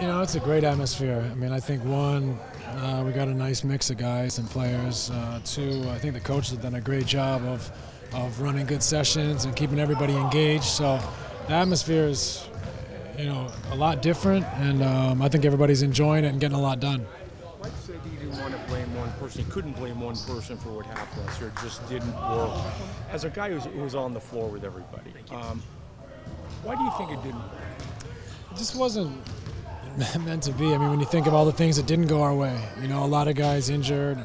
It's a great atmosphere. I mean, I think one, we got a nice mix of guys and players. Two, I think the coaches have done a great job of running good sessions and keeping everybody engaged. So the atmosphere is, a lot different, and I think everybody's enjoying it and getting a lot done. Mike said he didn't want to blame one person. He couldn't blame one person for what happened last year. It just didn't work. As a guy who was on the floor with everybody, why do you think it didn't work? It just wasn't meant to be. I mean, when you think of all the things that didn't go our way, a lot of guys injured,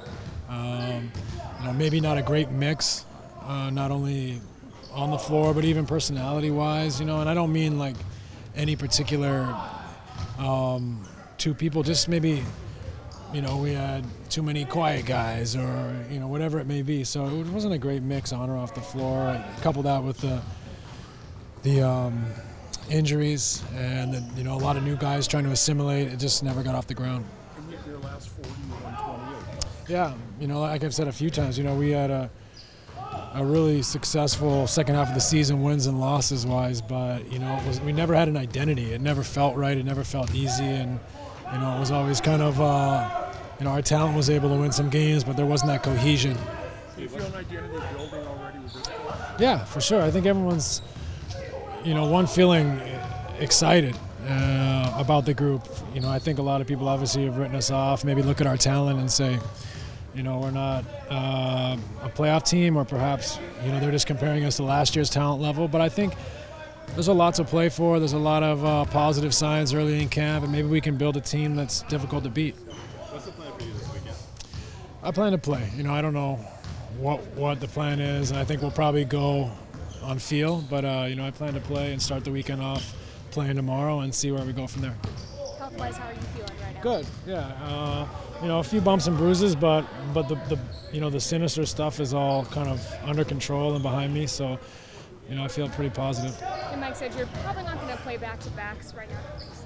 maybe not a great mix, not only on the floor, but even personality-wise, and I don't mean like any particular two people, just maybe, we had too many quiet guys or, whatever it may be. So it wasn't a great mix on or off the floor. Couple that with the injuries and a lot of new guys trying to assimilate. It just never got off the ground. And yet your last 40, you won 28. Yeah, like I've said a few times, we had a really successful second half of the season, wins and losses wise, but we never had an identity. It never felt right. It never felt easy, and it was always kind of our talent was able to win some games, but there wasn't that cohesion. Do you feel an identity building already with this club? Yeah, for sure. I think everyone's one feeling excited about the group. I think a lot of people obviously have written us off, maybe look at our talent and say, we're not a playoff team, or perhaps, they're just comparing us to last year's talent level. But I think there's a lot to play for. There's a lot of positive signs early in camp, and maybe we can build a team that's difficult to beat. What's the plan for you this weekend? I plan to play. I don't know what the plan is, and I think we'll probably go on feel. But, I plan to play and start the weekend off playing tomorrow and see where we go from there. Health-wise, how are you feeling right now? Good, yeah. A few bumps and bruises, but the sinister stuff is all kind of under control and behind me, so I feel pretty positive. And Mike said you're probably not going to play back-to-backs right now for the season.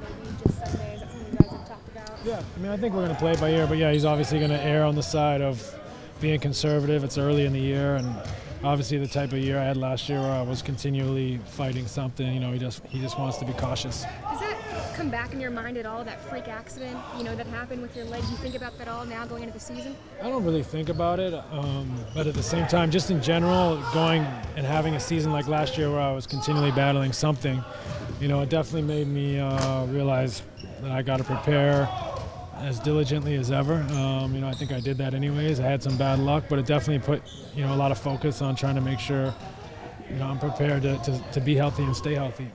Maybe just Sunday. Is that something you guys have talked about? Yeah, I think we're going to play it by ear, but yeah, he's obviously going to err on the side of being conservative. It's early in the year, and obviously the type of year I had last year where I was continually fighting something, he just wants to be cautious. Does that come back in your mind at all, that freak accident, that happened with your leg? Do you think about that all now going into the season? I don't really think about it, but at the same time, just in general, going and having a season like last year where I was continually battling something, it definitely made me realize that I got to prepare as diligently as ever. I think I did that anyways. I had some bad luck, but it definitely put, a lot of focus on trying to make sure, I'm prepared to be healthy and stay healthy.